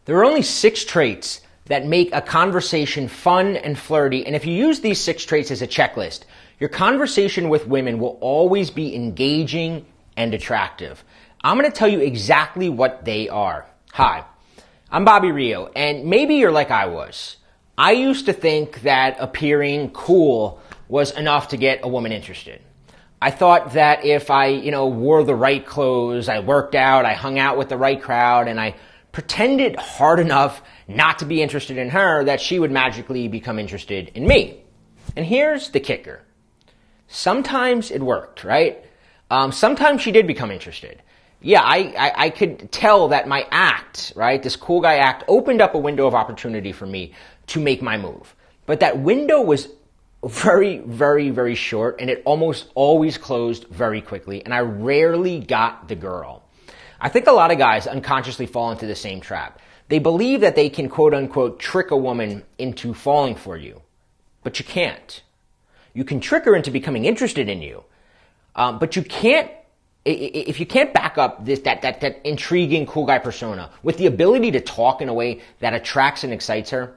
There are only 6 traits that make a conversation fun and flirty, and if you use these 6 traits as a checklist, your conversation with women will always be engaging and attractive. I'm going to tell you exactly what they are. Hi, I'm Bobby Rio, and maybe you're like I was. I used to think that appearing cool was enough to get a woman interested. I thought that if I, wore the right clothes, I worked out, I hung out with the right crowd, and I pretended hard enough not to be interested in her, that she would magically become interested in me. And here's the kicker. Sometimes it worked, right? Sometimes she did become interested. Yeah, I could tell that my act, right, this cool guy act, opened up a window of opportunity for me to make my move. But that window was very, very, very short, and it almost always closed very quickly, and I rarely got the girl. I think a lot of guys unconsciously fall into the same trap. They believe that they can, quote unquote, trick a woman into falling for you, but you can't. You can trick her into becoming interested in you, but you can't. If you can't back up that intriguing cool guy persona with the ability to talk in a way that attracts and excites her,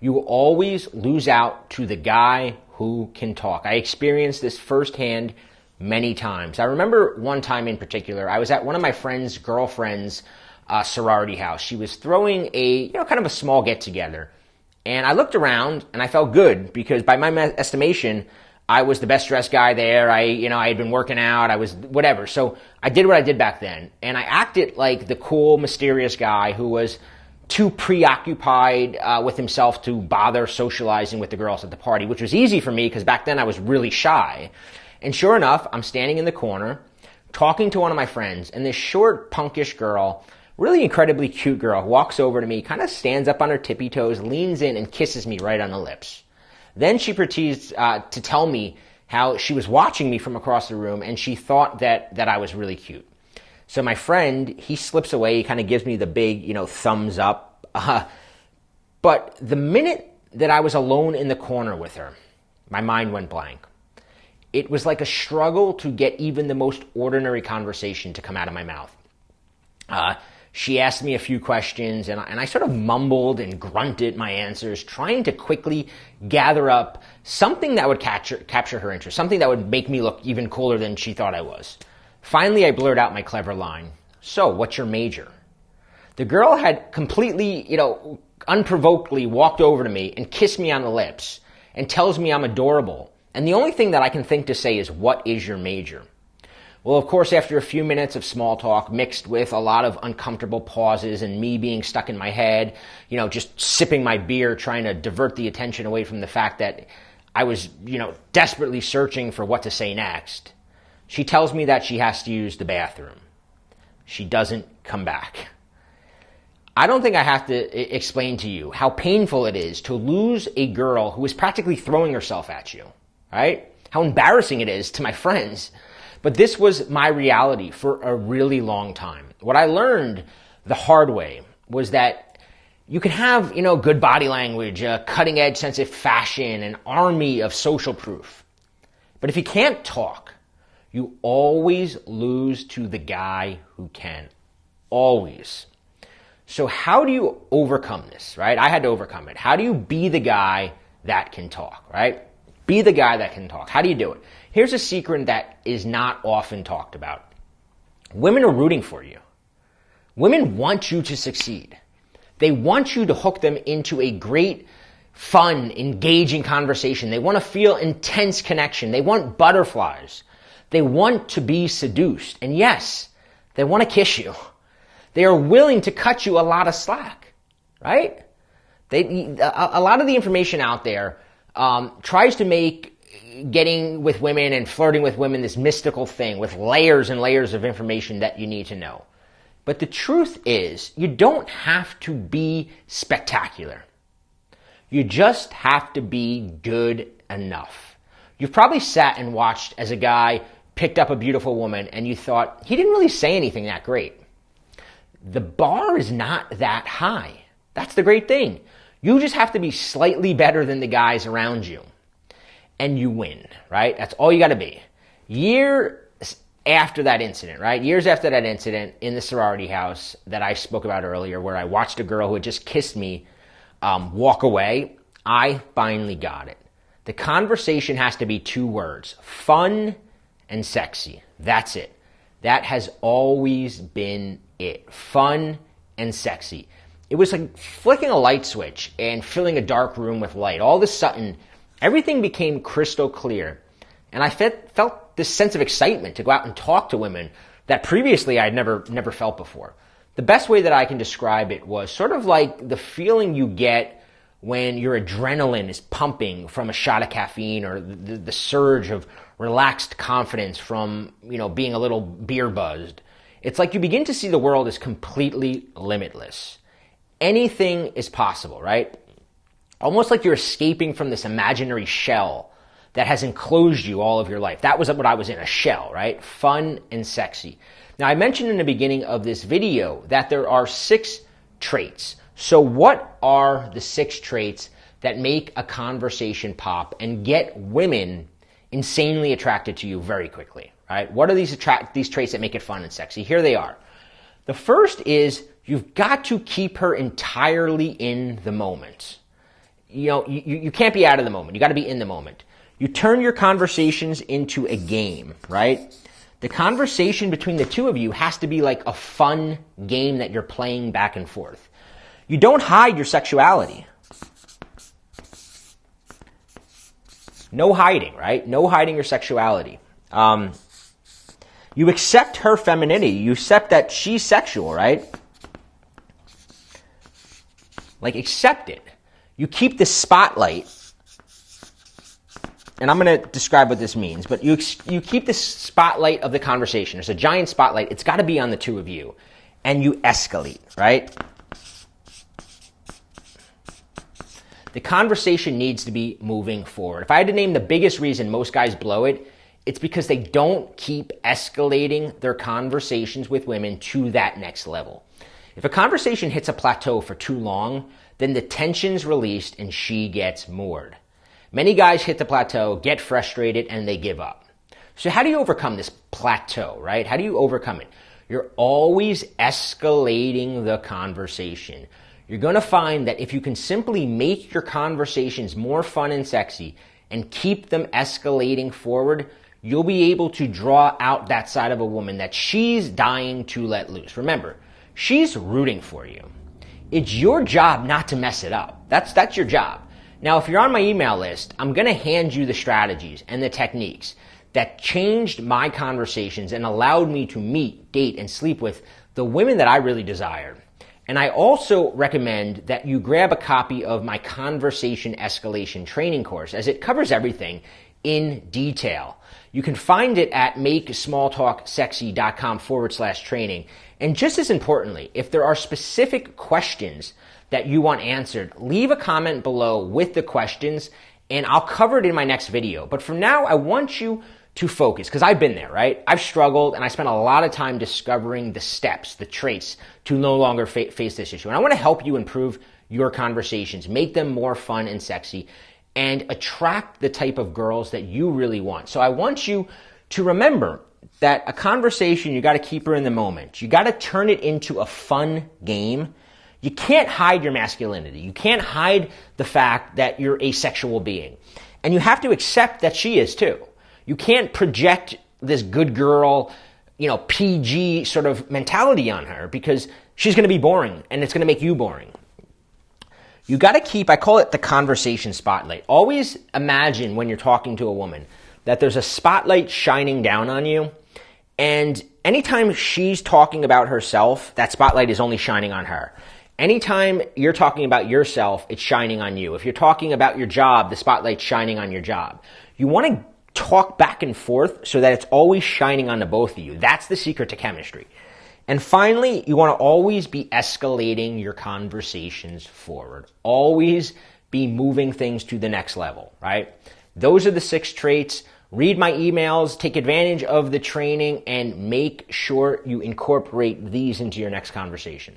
you will always lose out to the guy who can talk. I experienced this firsthand many times. I remember one time in particular, I was at one of my friend's girlfriend's sorority house. She was throwing a, kind of a small get together. And I looked around and I felt good because by my estimation, I was the best dressed guy there. I had been working out. I was whatever. So I did what I did back then. And I acted like the cool, mysterious guy who was too preoccupied with himself to bother socializing with the girls at the party, which was easy for me because back then I was really shy. And sure enough, I'm standing in the corner talking to one of my friends, and this short, punkish girl, really incredibly cute girl, walks over to me, kind of stands up on her tippy toes, leans in, and kisses me right on the lips. Then she proceeds to tell me how she was watching me from across the room, and she thought that I was really cute. So my friend, he slips away, he kind of gives me the big, thumbs up. But the minute that I was alone in the corner with her, my mind went blank. It was like a struggle to get even the most ordinary conversation to come out of my mouth. She asked me a few questions, and I sort of mumbled and grunted my answers, trying to quickly gather up something that would capture her interest, something that would make me look even cooler than she thought I was. Finally, I blurted out my clever line. So, what's your major? The girl had completely, unprovokedly walked over to me and kissed me on the lips and tells me I'm adorable. And the only thing that I can think to say is, what is your major? Well, of course, after a few minutes of small talk mixed with a lot of uncomfortable pauses and me being stuck in my head, just sipping my beer, trying to divert the attention away from the fact that I was, desperately searching for what to say next, she tells me that she has to use the bathroom. She doesn't come back. I don't think I have to explain to you how painful it is to lose a girl who is practically throwing herself at you. Right? How embarrassing it is to my friends. But this was my reality for a really long time. What I learned the hard way was that you can have, good body language, a cutting edge sense of fashion, an army of social proof. But if you can't talk, you always lose to the guy who can. Always. So how do you overcome this, right? I had to overcome it. How do you be the guy that can talk, right? Be the guy that can talk. How do you do it? Here's a secret that is not often talked about. Women are rooting for you. Women want you to succeed. They want you to hook them into a great, fun, engaging conversation. They want to feel intense connection. They want butterflies. They want to be seduced. And yes, they want to kiss you. They are willing to cut you a lot of slack, right? A lot of the information out there tries to make getting with women and flirting with women this mystical thing with layers and layers of information that you need to know. But the truth is, you don't have to be spectacular. You just have to be good enough. You've probably sat and watched as a guy picked up a beautiful woman and you thought, he didn't really say anything that great. The bar is not that high. That's the great thing. You just have to be slightly better than the guys around you. And you win, right? That's all you got to be. Year after that incident, right? Years after that incident in the sorority house that I spoke about earlier, where I watched a girl who had just kissed me walk away, I finally got it. The conversation has to be 2 words: fun and sexy. That's it. That has always been it. Fun and sexy. It was like flicking a light switch and filling a dark room with light. All of a sudden, everything became crystal clear. And I felt this sense of excitement to go out and talk to women that previously I'd never felt before. The best way that I can describe it was sort of like the feeling you get when your adrenaline is pumping from a shot of caffeine, or the surge of relaxed confidence from, being a little beer buzzed. It's like you begin to see the world as completely limitless. Anything is possible, right? Almost like you're escaping from this imaginary shell that has enclosed you all of your life. That was what I was in, a shell, right? Fun and sexy. Now, I mentioned in the beginning of this video that there are 6 traits. So what are the 6 traits that make a conversation pop and get women insanely attracted to you very quickly, right? What are these traits that make it fun and sexy? Here they are. The first is you've got to keep her entirely in the moment. You can't be out of the moment. You got to be in the moment. You turn your conversations into a game, right? The conversation between the 2 of you has to be like a fun game that you're playing back and forth. You don't hide your sexuality. No hiding, right? No hiding your sexuality. You accept her femininity. You accept that she's sexual, right? Like, accept it. You keep the spotlight, and I'm going to describe what this means, but you keep the spotlight of the conversation. There's a giant spotlight. It's got to be on the 2 of you, and you escalate, right? The conversation needs to be moving forward. If I had to name the biggest reason most guys blow it, it's because they don't keep escalating their conversations with women to that next level. If a conversation hits a plateau for too long, then the tension's released and she gets moored. Many guys hit the plateau, get frustrated, and they give up. So how do you overcome this plateau, right? How do you overcome it? You're always escalating the conversation. You're going to find that if you can simply make your conversations more fun and sexy and keep them escalating forward, you'll be able to draw out that side of a woman that she's dying to let loose. Remember, she's rooting for you. It's your job not to mess it up. That's your job. Now, if you're on my email list, I'm going to hand you the strategies and the techniques that changed my conversations and allowed me to meet, date, and sleep with the women that I really desired. And I also recommend that you grab a copy of my Conversation Escalation Training course, as it covers everything in detail. You can find it at makesmalltalksexy.com/training. And just as importantly, if there are specific questions that you want answered, leave a comment below with the questions, and I'll cover it in my next video. But for now, I want you to focus, because I've been there, right? I've struggled, and I spent a lot of time discovering the steps, the traits to no longer face this issue. And I want to help you improve your conversations, make them more fun and sexy, and attract the type of girls that you really want. So I want you to remember that a conversation, you got to keep her in the moment. You got to turn it into a fun game. You can't hide your masculinity. You can't hide the fact that you're a sexual being. And you have to accept that she is too. You can't project this good girl, PG sort of mentality on her, because she's going to be boring and it's going to make you boring. You got to keep, I call it the conversation spotlight. Always imagine when you're talking to a woman that there's a spotlight shining down on you, and anytime she's talking about herself, that spotlight is only shining on her. Anytime you're talking about yourself, it's shining on you. If you're talking about your job, the spotlight's shining on your job. You want to talk back and forth so that it's always shining on the both of you. That's the secret to chemistry. And finally, you want to always be escalating your conversations forward. Always be moving things to the next level, right? Those are the 6 traits. Read my emails, take advantage of the training, and make sure you incorporate these into your next conversation.